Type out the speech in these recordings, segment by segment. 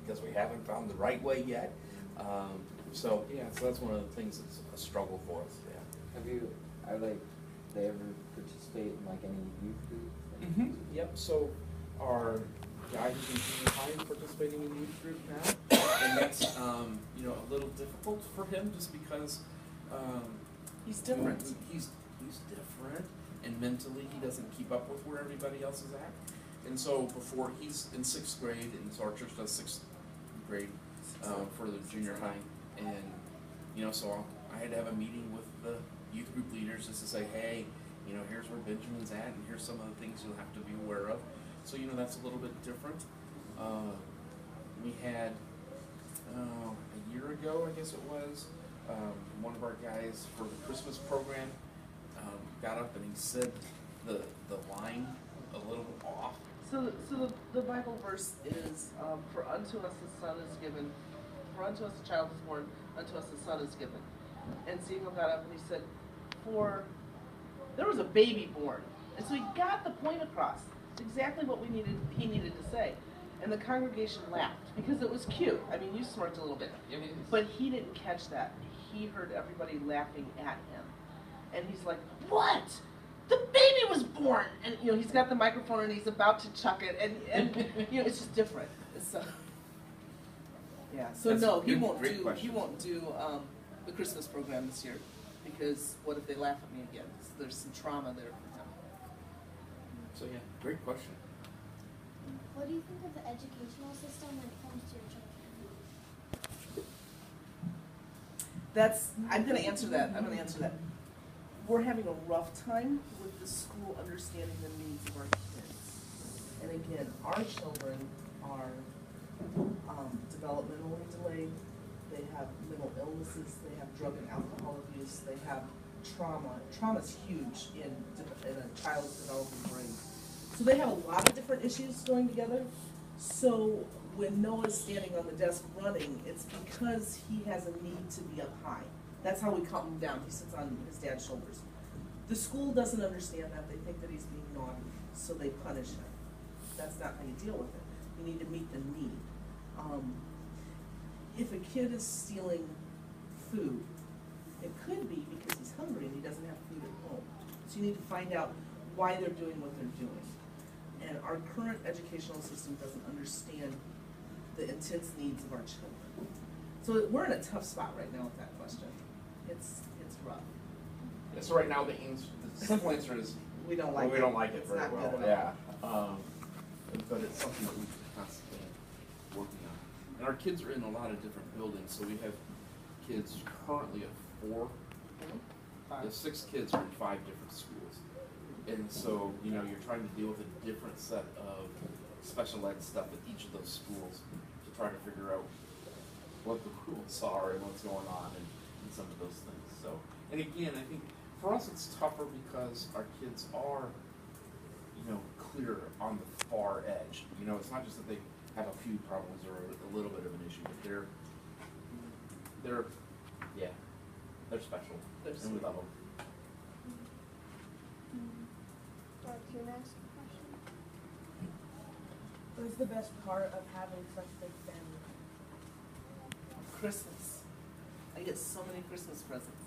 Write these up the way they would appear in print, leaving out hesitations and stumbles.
because we haven't found the right way yet. So that's one of the things that's a struggle for us. Yeah. They ever participate in like any youth group? Yep, so our guy who's in junior high is participating in the youth group now, and that's, a little difficult for him just because, He's different. He's different, and mentally he doesn't keep up with where everybody else is at. And so before he's in 6th grade, and so our church does 6th grade for the junior high, and so I had to have a meeting with the youth group leaders just to say, hey, here's where Benjamin's at, and here's some of the things you'll have to be aware of. So that's a little bit different. We had a year ago, I guess it was, one of our guys for the Christmas program got up and he said the line a little off. So the Bible verse is, for unto us a son is given, for unto us a child is born, unto us a son is given. And Ezekiel got up and he said, for there was a baby born. And so he got the point across. It's exactly what he needed to say. And the congregation laughed because it was cute. I mean, you smirked a little bit. But he didn't catch that. He heard everybody laughing at him. And he's like, what? The baby was born! And, he's got the microphone and he's about to chuck it. And it's just different. So, yeah. So That's no, a he won't great do the Christmas program this year. Because what if they laugh at me again? So there's some trauma there for him. So great question. What do you think of the educational system when it comes to your children? I'm going to answer that. We're having a rough time with the school understanding the needs of our kids. And again, our children are developmentally delayed. They have mental illnesses. They have drug and alcohol abuse. They have trauma. Trauma's huge in a child's developing brain. So they have a lot of different issues going together. So when Noah's standing on the desk running, it's because he has a need to be up high. That's how we calm him down. He sits on his dad's shoulders. The school doesn't understand that. They think that he's being naughty, so they punish him. That's not how you deal with it. You need to meet the need. If a kid is stealing food, it could be because he's hungry and he doesn't have food at home. So you need to find out why they're doing what they're doing. And our current educational system doesn't understand the intense needs of our children. So we're in a tough spot right now with that question. It's rough. Yeah, so right now the simple answer is we don't like it very well. Yeah. But it's something that we're constantly working on. And our kids are in a lot of different buildings, so we have kids currently at 4. The 6 kids are in 5 different schools. And so, you're trying to deal with a different set of special ed stuff at each of those schools to try to figure out what the rules are and what's going on and some of those things. So, and again, I think for us it's tougher because our kids are, clear on the far edge. It's not just that they have a few problems or a little bit of an issue, but they're special. And we love them. Can I ask a question? What is the best part of having such a big family? Christmas. I get so many Christmas presents.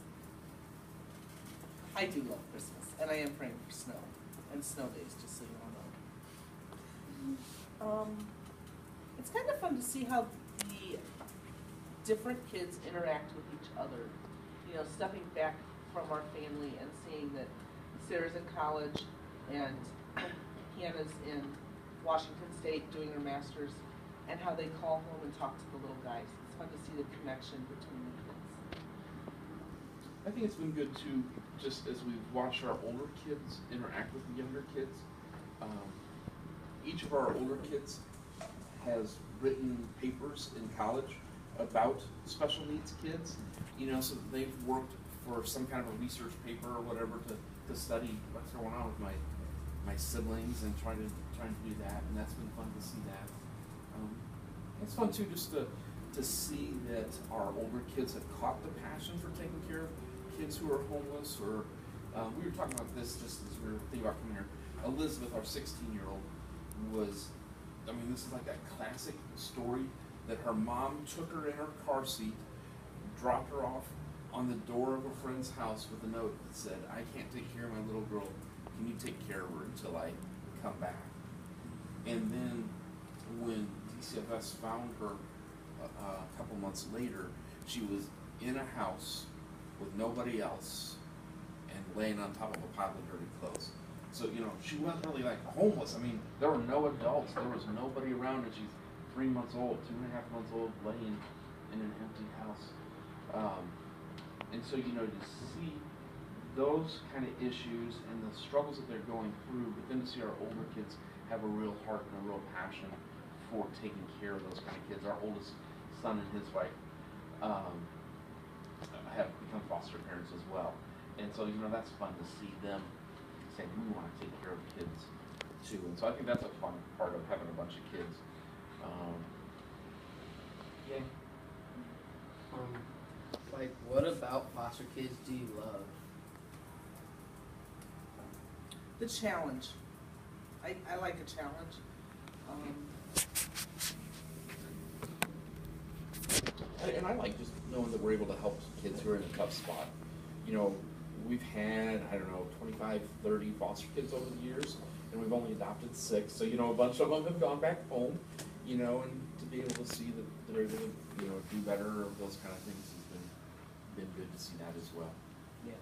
I do love Christmas, and I am praying for snow and snow days, just so you all know. It's kind of fun to see how the different kids interact with each other. Stepping back from our family and seeing that Sarah's in college and Hannah's in Washington State doing her master's, and how they call home and talk to the little guys. It's fun to see the connection between the kids. I think it's been good to, just as we've watched our older kids interact with the younger kids, each of our older kids has written papers in college about special needs kids, so they've worked for some kind of a research paper or whatever to study what's going on with my siblings and trying to do that, and that's been fun to see that. It's fun too just to see that our older kids have caught the passion for taking care of kids who are homeless, or we were talking about this just as we were thinking about coming here. Elizabeth, our 16-year-old, was, this is like that classic story that her mom took her in her car seat, dropped her off on the door of a friend's house with a note that said, "I can't take care of my little girl. Can you take care of her until I come back?" And then when DCFS found her a couple months later, she was in a house with nobody else and laying on top of a pile of dirty clothes. So, you know, she wasn't really like homeless. I mean, there were no adults. There was nobody around, and she's 3 months old, 2.5 months old, laying in an empty house. And so, you know, to see those kind of issues and the struggles that they're going through, but then to see our older kids have a real heart and a real passion for taking care of those kind of kids. Our oldest son and his wife have become foster parents as well. And so, you know, that's fun to see them saying, we want to take care of kids too. And so I think that's a fun part of having a bunch of kids. Yeah. Like, what about foster kids do you love? The challenge. I like a challenge. And I like just knowing that we're able to help kids who are in a tough spot. You know, we've had, I don't know, 25, 30 foster kids over the years, and we've only adopted 6. So, you know, a bunch of them have gone back home, you know, and to be able to see that they're able to, you know, do better or those kind of things has been good to see that as well. Yeah.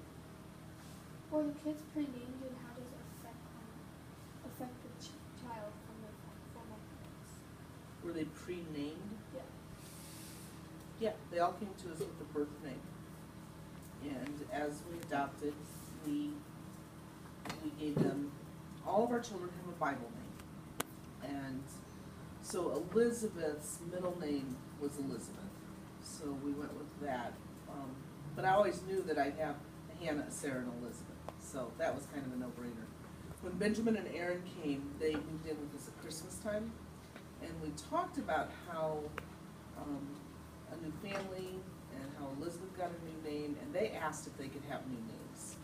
Well, the kids pre-named, and how does it affect the child from the formal parents? Were they pre-named? Yeah. Yeah, they all came to us with a birth name. And as we adopted, we gave them, all of our children have a Bible name. And so Elizabeth's middle name was Elizabeth. So we went with that. But I always knew that I'd have a Hannah, a Sarah, and Elizabeth. So that was kind of a no-brainer. When Benjamin and Aaron came, they moved in with us at Christmas time. And we talked about how a new family and how Elizabeth got a new name, and they asked if they could have new names.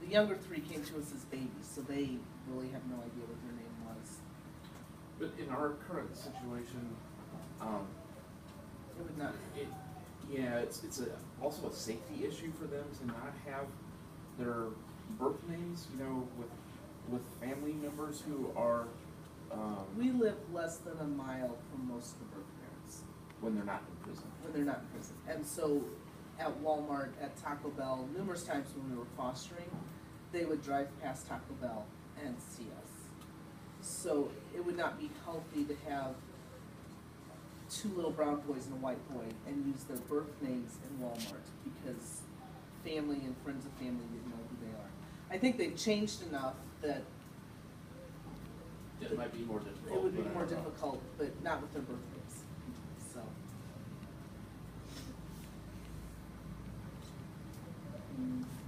The younger 3 came to us as babies, so they really have no idea what their name was. But in our current situation, It would not. it's also a safety issue for them to not have their birth names, you know, with family members who are We live less than a mile from most of the birth parents when they're not in prison. when they're not in prison. And so at Walmart, at Taco Bell, numerous times when we were fostering, they would drive past Taco Bell and see us. So it would not be healthy to have 2 little brown boys and a white boy and use their birth names in Walmart because family and friends of family didn't know who they are. I think they've changed enough that It might be more difficult. it would be but I more don't know. difficult, but not with their birth names. So.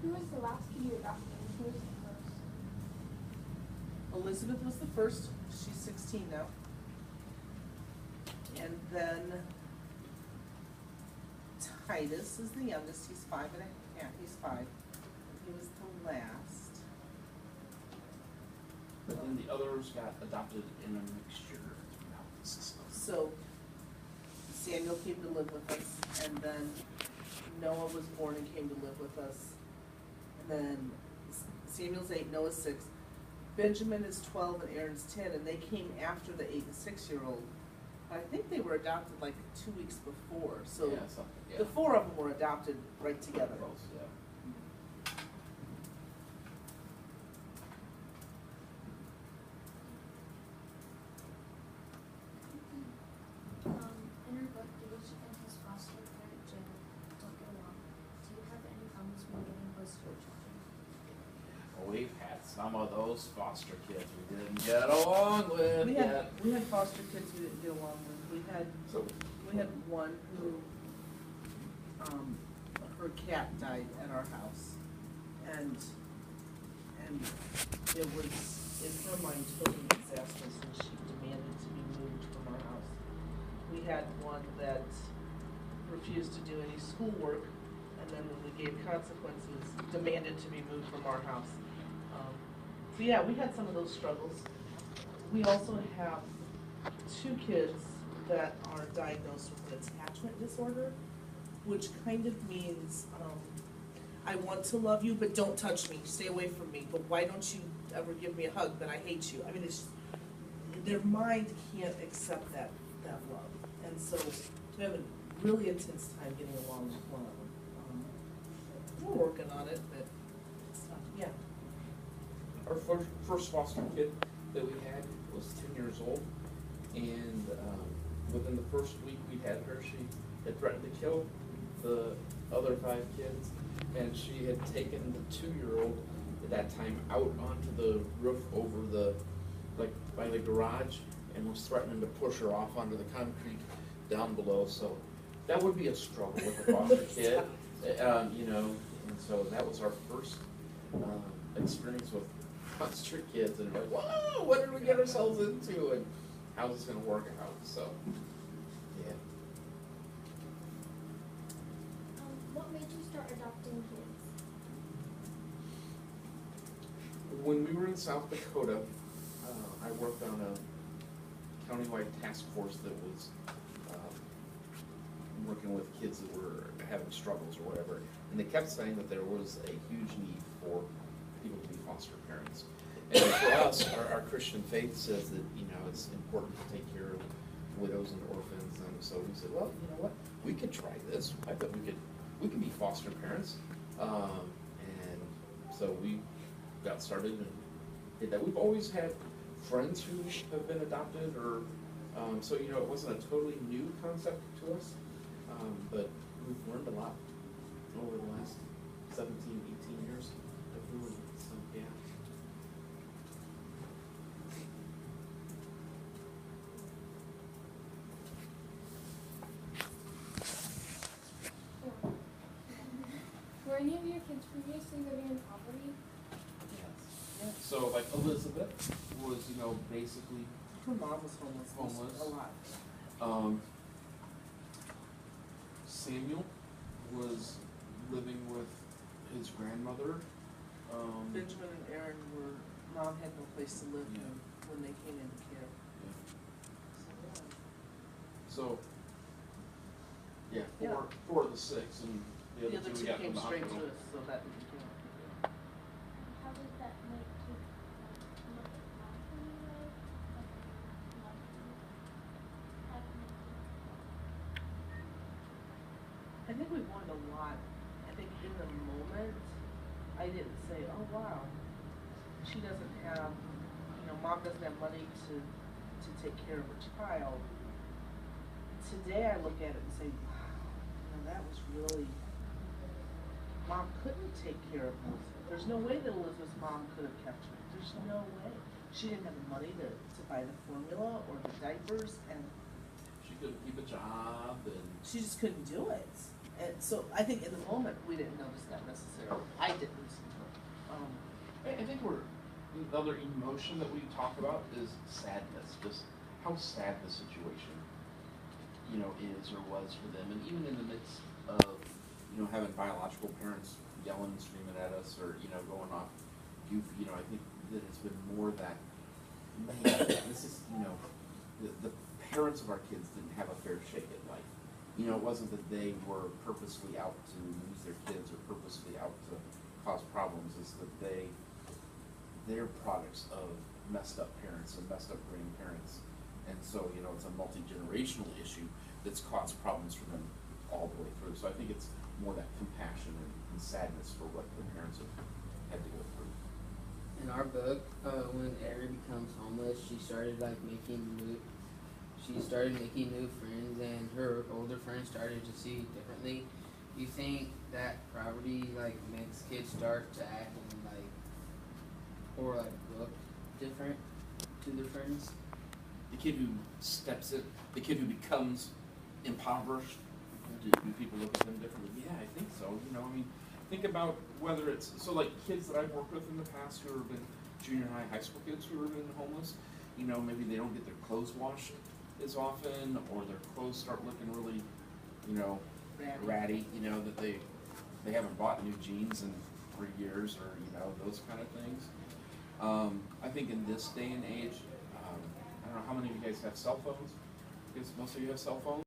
Who was the last kid you adopted, and who was the first? Elizabeth was the first. She's 16 now. And then Titus is the youngest. He's 5 and a half. He's 5. He was the last. But then the others got adopted in a mixture throughout the system. So Samuel came to live with us, and then Noah was born and came to live with us. And then Samuel's 8, Noah's 6. Benjamin is 12 and Aaron's 10, and they came after the 8 and 6-year-old. I think they were adopted like 2 weeks before. So Yeah, something, yeah. the 4 of them were adopted right together. Close, yeah. In her book, Beaty and his foster parent Jim don't get along. Do you have any comments when getting close to your children? We've had some of those foster kids we didn't get along with yet. We had foster kids we didn't get along with. We had one who, her cat died at our house, and it was, in her mind, totally disastrous, and she demanded to be moved from our house. We had one that refused to do any schoolwork, and then when we gave consequences, demanded to be moved from our house. So yeah, we had some of those struggles. We also have 2 kids that are diagnosed with an attachment disorder, which kind of means, I want to love you, but don't touch me, stay away from me, but why don't you ever give me a hug, but I hate you. I mean, it's, their mind can't accept that love. And so we have a really intense time getting along with one of them. We're working on it, but, yeah. Our first foster kid that we had was 10 years old, and within the first week we had her, she had threatened to kill the other 5 kids, and she had taken the 2-year-old at that time out onto the roof over the, like, by the garage, and was threatening to push her off onto the concrete down below. So that would be a struggle with a foster kid, you know. And so that was our first experience with foster kids, and like, whoa, what did we get ourselves into, and how's this going to work out? So, yeah. What made you start adopting kids? When we were in South Dakota, I worked on a countywide task force that was working with kids that were having struggles or whatever, and they kept saying that there was a huge need for people to be foster parents. And for us, our Christian faith says that, you know, it's important to take care of widows and orphans, and so we said, well, you know what, we could try this. I bet we can be foster parents, and so we got started and did that. We've always had friends who have been adopted, or so, you know, it wasn't a totally new concept to us, but we've learned a lot over the last 17, 18 years of doing it, so yeah. Were any of your kids previously living in poverty? Yes. So like Elizabeth was, you know, basically Her mom was homeless. A lot. Samuel was living with his grandmother. Benjamin and Aaron mom had no place to live Yeah. when they came into care. So, yeah, Yeah. four of the 6, and The the other other 2 two we got from came the straight to hospital. us, so that didn't count. How did that make you look at mom for you, like love you? How did it make you I think we learned a lot. I think in the moment, I didn't say, oh, wow, she doesn't have, you know, mom doesn't have money to take care of her child. Today I look at it and say, wow, you know, that was really, mom couldn't take care of Elizabeth. There's no way that Elizabeth's mom could have kept her. There's no way. She didn't have the money to buy the formula or the diapers, and She couldn't keep a job, and she just couldn't do it. And so I think in the moment, we didn't notice that necessarily. I didn't. I think the other emotion that we talk about is sadness, just how sad the situation, you know, is or was for them. And even in the midst of, you know, having biological parents yelling and screaming at us, or, you know, going off goofy, you know, I think that it's been more that, man, this is, you know, the parents of our kids didn't have a fair shake at life. You know, it wasn't that they were purposely out to lose their kids or purposely out to cause problems. It's that they're products of messed up parents and messed up grandparents. And so, you know, it's a multi-generational issue that's caused problems for them all the way through. So I think it's more that compassion and sadness for what the parents have had to go through. In our book, when Erin becomes homeless, she started making new friends, and her older friends started to see differently. You think that poverty makes kids start to act and or look different to their friends? The kid who steps in, the kid who becomes impoverished, do people look at them differently? Yeah, I think so. You know, I mean, think about whether it's, so like kids that I've worked with in the past who have been junior high, high school kids who have been homeless, you know, maybe they don't get their clothes washed as often, or their clothes start looking really, you know, ratty, you know, that they haven't bought new jeans in 3 years, or, you know, those kind of things. I think in this day and age, I don't know how many of you guys have cell phones. Because most of you have cell phones.